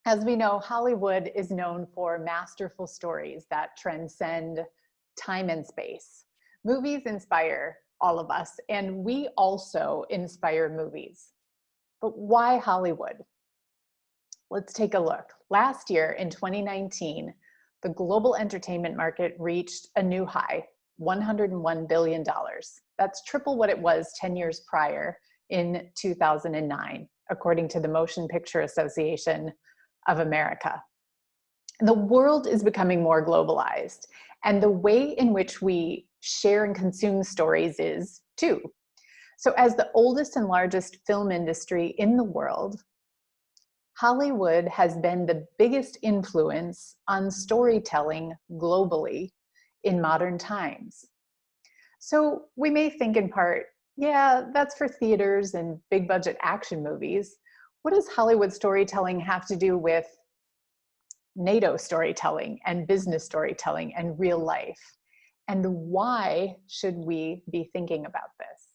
As we know, Hollywood is known for masterful stories that transcend time and space. Movies inspire all of us, and we also inspire movies. But why Hollywood? Let's take a look. Last year, in 2019, the global entertainment market reached a new high, $101 billion. That's triple what it was 10 years prior in 2009, according to the Motion Picture Association of America. The world is becoming more globalized, and the way in which we share and consume stories is too. So as the oldest and largest film industry in the world, Hollywood has been the biggest influence on storytelling globally in modern times. So we may think in part, yeah, that's for theaters and big budget action movies. What does Hollywood storytelling have to do with NATO storytelling and business storytelling and real life? And why should we be thinking about this?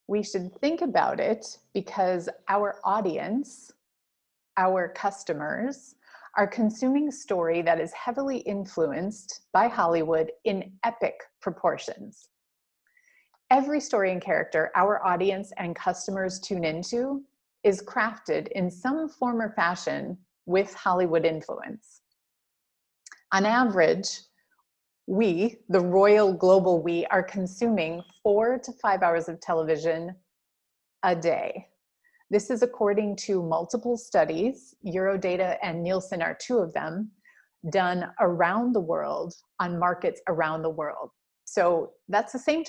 We should think about it because our audience, our customers, are consuming story that is heavily influenced by Hollywood in epic proportions. Every story and character our audience and customers tune into is crafted in some form or fashion with Hollywood influence. On average, we, the royal global we, are consuming 4 to 5 hours of television a day. This is according to multiple studies, Eurodata and Nielsen are two of them, done around the world on markets around the world. So that's the same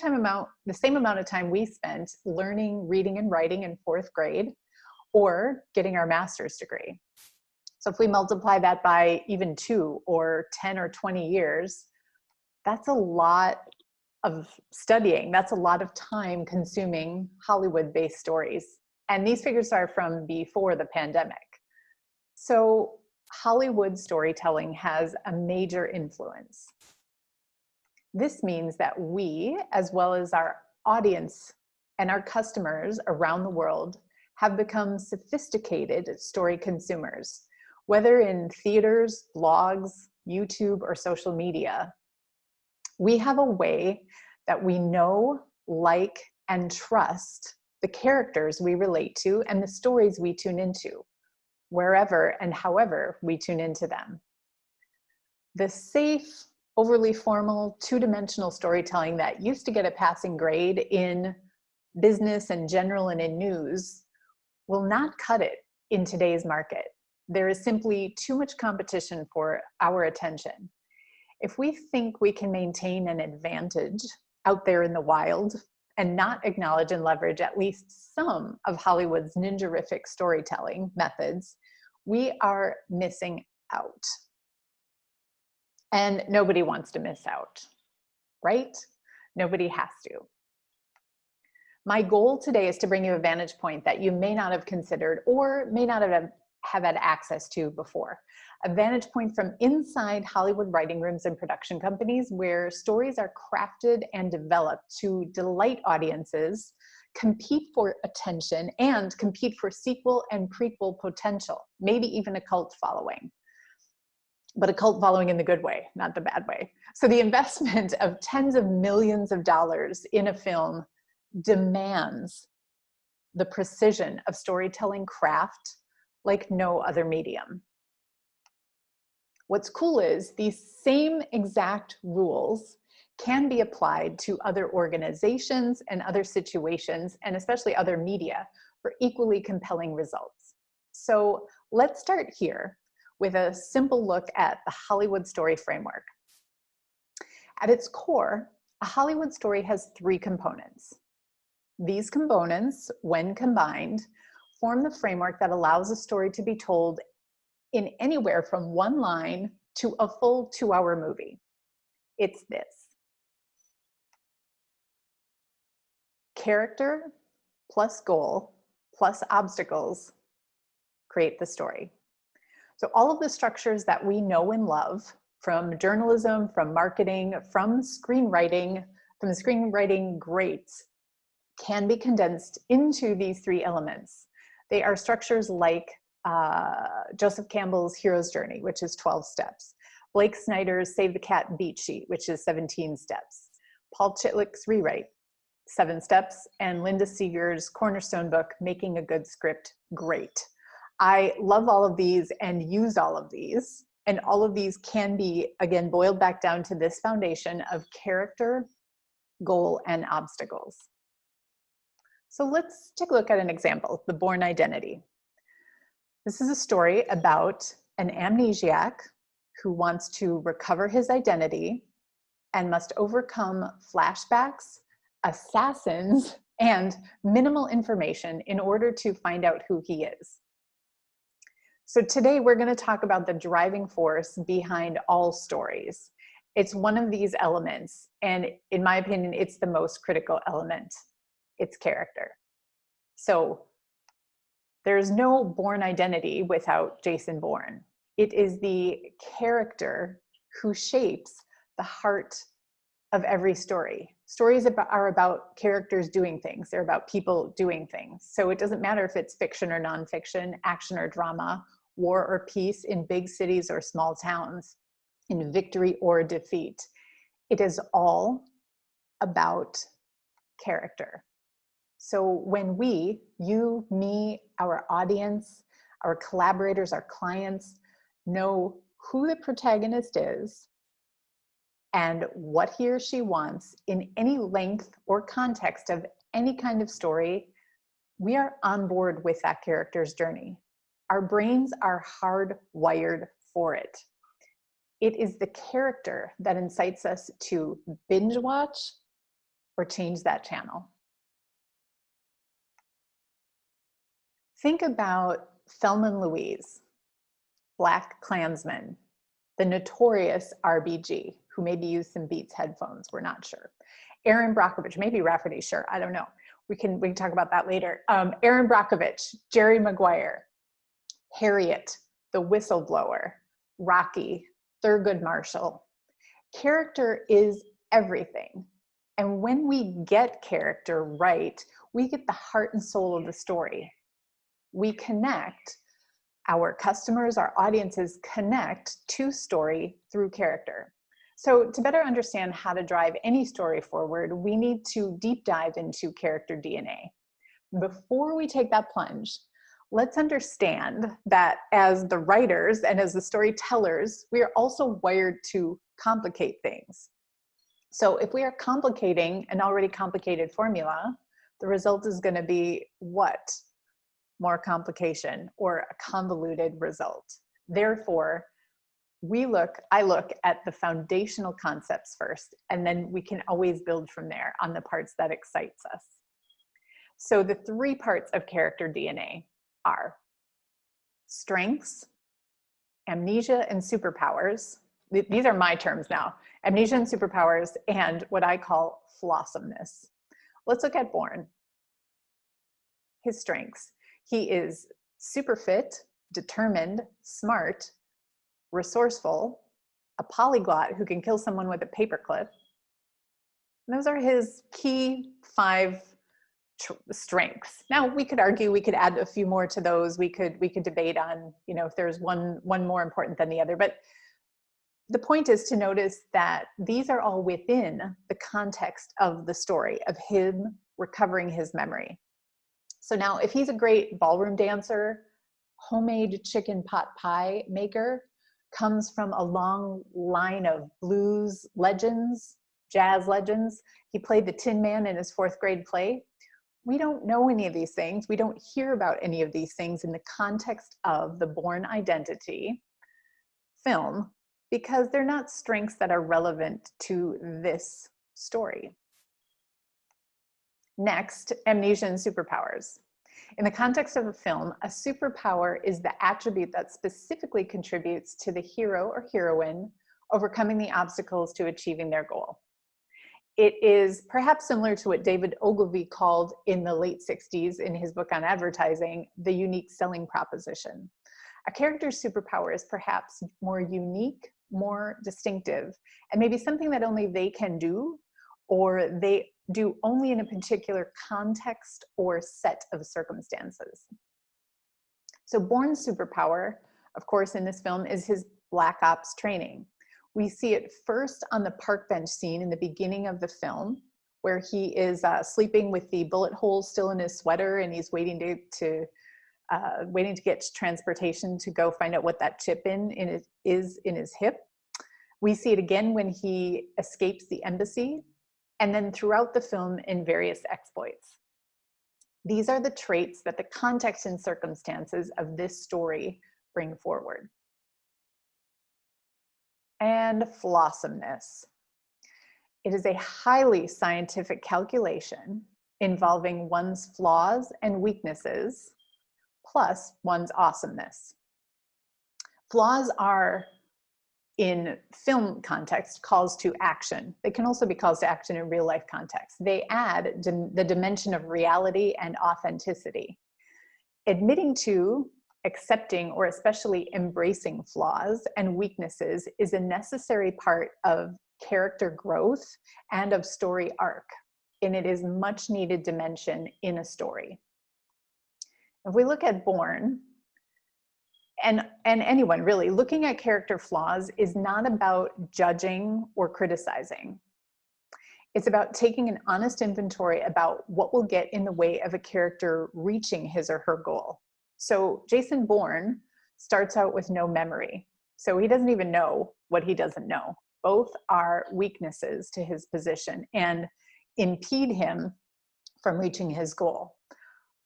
amount of time we spent learning, reading, and writing in 4th grade or getting our master's degree. So if we multiply that by even 2 or 10 or 20 years, that's a lot of studying. That's a lot of time consuming Hollywood-based stories. And these figures are from before the pandemic. So Hollywood storytelling has a major influence. This means that we, as well as our audience and our customers around the world, have become sophisticated story consumers, whether in theaters, blogs, YouTube, or social media. We have a way that we know, like, and trust the characters we relate to and the stories we tune into, wherever and however we tune into them. The safe, overly formal, two-dimensional storytelling that used to get a passing grade in business and general and in news will not cut it in today's market. There is simply too much competition for our attention. If we think we can maintain an advantage out there in the wild and not acknowledge and leverage at least some of Hollywood's ninja-rific storytelling methods, we are missing out. And nobody wants to miss out, right? Nobody has to. My goal today is to bring you a vantage point that you may not have considered or may not have had access to before. A vantage point from inside Hollywood writing rooms and production companies where stories are crafted and developed to delight audiences, compete for attention, and compete for sequel and prequel potential, maybe even a cult following. But a cult following in the good way, not the bad way. So the investment of tens of millions of dollars in a film demands the precision of storytelling craft like no other medium. What's cool is these same exact rules can be applied to other organizations and other situations, and especially other media, for equally compelling results. So let's start here with a simple look at the Hollywood story framework. At its core, a Hollywood story has 3 components. These components, when combined, form the framework that allows a story to be told in anywhere from 1 line to a full 2-hour movie. It's this. Character plus goal plus obstacles create the story. So all of the structures that we know and love, from journalism, from marketing, from screenwriting greats, can be condensed into these 3 elements. They are structures like Joseph Campbell's Hero's Journey, which is 12 steps. Blake Snyder's Save the Cat Beat Sheet, which is 17 steps. Paul Chitlick's Rewrite, 7 steps. And Linda Seeger's cornerstone book, Making a Good Script Great. I love all of these and use all of these. And all of these can be, again, boiled back down to this foundation of character, goal, and obstacles. So let's take a look at an example, the Bourne identity. This is a story about an amnesiac who wants to recover his identity and must overcome flashbacks, assassins, and minimal information in order to find out who he is. So today we're going to talk about the driving force behind all stories. It's one of these elements, and in my opinion, it's the most critical element. It's character. So there's no Bourne identity without Jason Bourne. It is the character who shapes the heart of every story. Stories are about characters doing things. They're about people doing things. So it doesn't matter if it's fiction or nonfiction, action or drama, war or peace, in big cities or small towns, in victory or defeat. It is all about character. So when we, you, me, our audience, our collaborators, our clients, know who the protagonist is and what he or she wants in any length or context of any kind of story, we are on board with that character's journey. Our brains are hardwired for it. It is the character that incites us to binge watch or change that channel. Think about Thelma and Louise, Black Klansman, the notorious RBG, who maybe used some Beats headphones, we're not sure. Erin Brockovich, maybe Rafferty, sure, I don't know. We can talk about that later. Erin Brockovich, Jerry Maguire, Harriet, the whistleblower, Rocky, Thurgood Marshall. Character is everything. And when we get character right, we get the heart and soul of the story. We connect, our customers, our audiences connect to story through character. So to better understand how to drive any story forward, we need to deep dive into character DNA. Before we take that plunge, let's understand that as the writers and as the storytellers, we are also wired to complicate things. So if we are complicating an already complicated formula, the result is going to be what? More complication or a convoluted result. Therefore, I look at the foundational concepts first, and then we can always build from there on the parts that excites us. So the 3 parts of character DNA are strengths, amnesia and superpowers. These are my terms now. Amnesia and superpowers, and what I call flossomeness. Let's look at Bourne. His strengths. He is super fit, determined, smart, resourceful, a polyglot who can kill someone with a paperclip. Those are his key 5 strengths. Now we could argue, we could add a few more to those. We could debate on, if there's one more important than the other. But the point is to notice that these are all within the context of the story of him recovering his memory. So now, if he's a great ballroom dancer, homemade chicken pot pie maker, comes from a long line of blues legends, jazz legends. He played the Tin Man in his 4th grade play. We don't know any of these things. We don't hear about any of these things in the context of the Bourne Identity film because they're not strengths that are relevant to this story. Next, amnesia and superpowers. In the context of a film, a superpower is the attribute that specifically contributes to the hero or heroine overcoming the obstacles to achieving their goal. It is perhaps similar to what David Ogilvy called in the late 60s in his book on advertising, the unique selling proposition. A character's superpower is perhaps more unique, more distinctive, and maybe something that only they can do, or they do only in a particular context or set of circumstances. So Bourne's superpower, of course, in this film is his Black Ops training. We see it first on the park bench scene in the beginning of the film, where he is sleeping with the bullet holes still in his sweater, and he's waiting to get transportation to go find out what that chip is in his hip. We see it again when he escapes the embassy, and then throughout the film in various exploits. These are the traits that the context and circumstances of this story bring forward. And flawsomeness. It is a highly scientific calculation involving one's flaws and weaknesses, plus one's awesomeness. Flaws are, in film context, calls to action. They can also be calls to action in real life context. They add the dimension of reality and authenticity. Admitting to, accepting, or especially embracing flaws and weaknesses is a necessary part of character growth and of story arc, and it is much needed dimension in a story. If we look at Bourne, and anyone really, looking at character flaws is not about judging or criticizing. It's about taking an honest inventory about what will get in the way of a character reaching his or her goal. So Jason Bourne starts out with no memory. So he doesn't even know what he doesn't know. Both are weaknesses to his position and impede him from reaching his goal.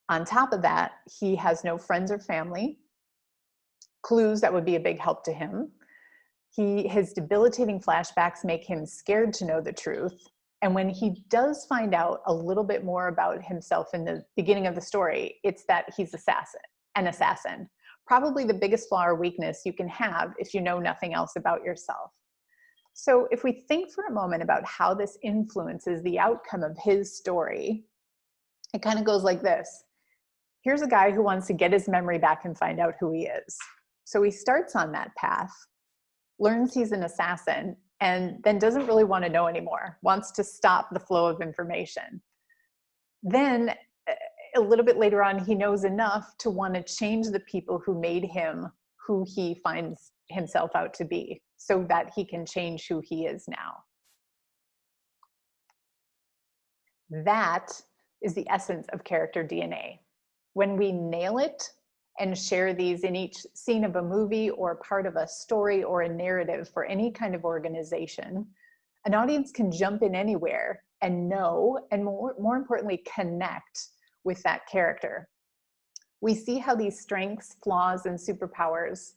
On top of that, he has no friends or family. Clues that would be a big help to him. His debilitating flashbacks make him scared to know the truth. And when he does find out a little bit more about himself in the beginning of the story, it's that he's an assassin. Probably the biggest flaw or weakness you can have if you know nothing else about yourself. So if we think for a moment about how this influences the outcome of his story, it kind of goes like this. Here's a guy who wants to get his memory back and find out who he is. So he starts on that path, learns he's an assassin, and then doesn't really want to know anymore, wants to stop the flow of information. Then a little bit later on, he knows enough to want to change the people who made him who he finds himself out to be, so that he can change who he is now. That is the essence of character DNA. When we nail it and share these in each scene of a movie or part of a story or a narrative for any kind of organization, an audience can jump in anywhere and know, and more importantly, connect with that character. We see how these strengths, flaws, and superpowers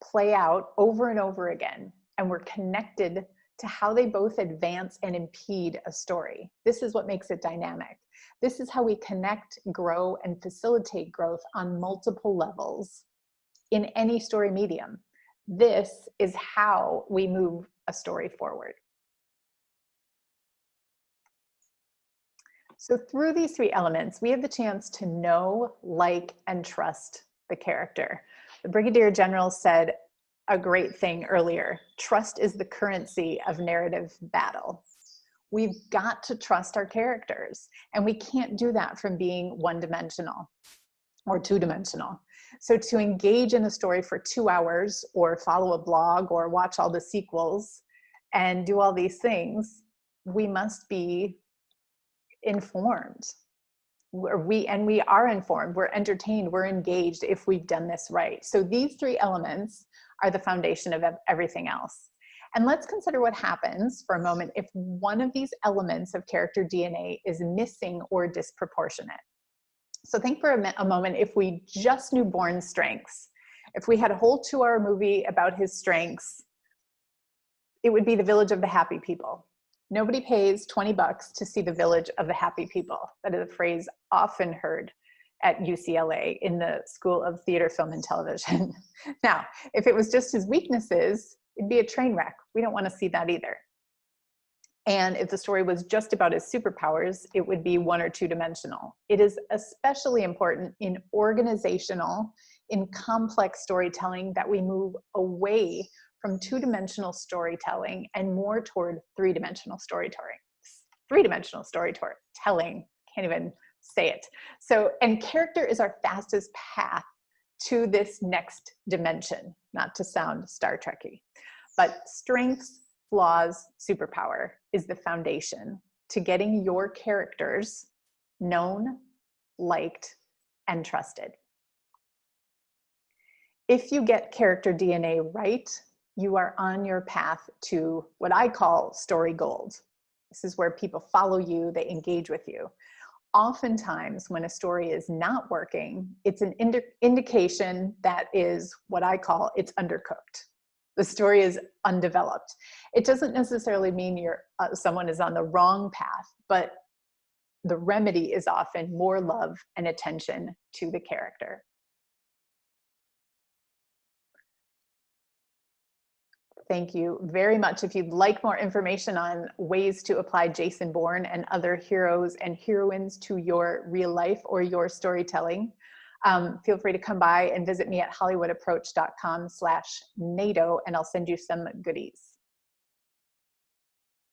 play out over and over again, and we're connected to how they both advance and impede a story. This is what makes it dynamic. This is how we connect, grow, and facilitate growth on multiple levels in any story medium. This is how we move a story forward. So through these three elements, we have the chance to know, like, and trust the character. The Brigadier General said a great thing earlier. Trust is the currency of narrative battle. We've got to trust our characters, and we can't do that from being one-dimensional or two-dimensional. So to engage in a story for 2 hours, or follow a blog, or watch all the sequels and do all these things, we must be informed. We are informed, we're entertained, we're engaged if we've done this right. So these three elements are the foundation of everything else. And let's consider what happens for a moment if one of these elements of character DNA is missing or disproportionate. So think for a moment, if we just knew Bourne's strengths, if we had a whole 2-hour movie about his strengths, it would be The Village of the Happy People. Nobody pays $20 to see The Village of the Happy People. That is a phrase often heard at UCLA in the School of Theater, Film, and Television. Now, if it was just his weaknesses, it'd be a train wreck. We don't want to see that either. And if the story was just about his superpowers, it would be one or two-dimensional. It is especially important in organizational, in complex storytelling that we move away from two-dimensional storytelling and more toward three-dimensional storytelling. Three-dimensional storytelling, can't even say it. So, and character is our fastest path to this next dimension, not to sound Star Trekky, but strengths, flaws, superpower is the foundation to getting your characters known, liked, and trusted. If you get character DNA right, you are on your path to what I call story gold. This is where people follow you, they engage with you. Oftentimes, when a story is not working, it's an indication that is what I call it's undercooked. The story is undeveloped. It doesn't necessarily mean someone is on the wrong path, but the remedy is often more love and attention to the character. Thank you very much. If you'd like more information on ways to apply Jason Bourne and other heroes and heroines to your real life or your storytelling, feel free to come by and visit me at hollywoodapproach.com/NATO, and I'll send you some goodies.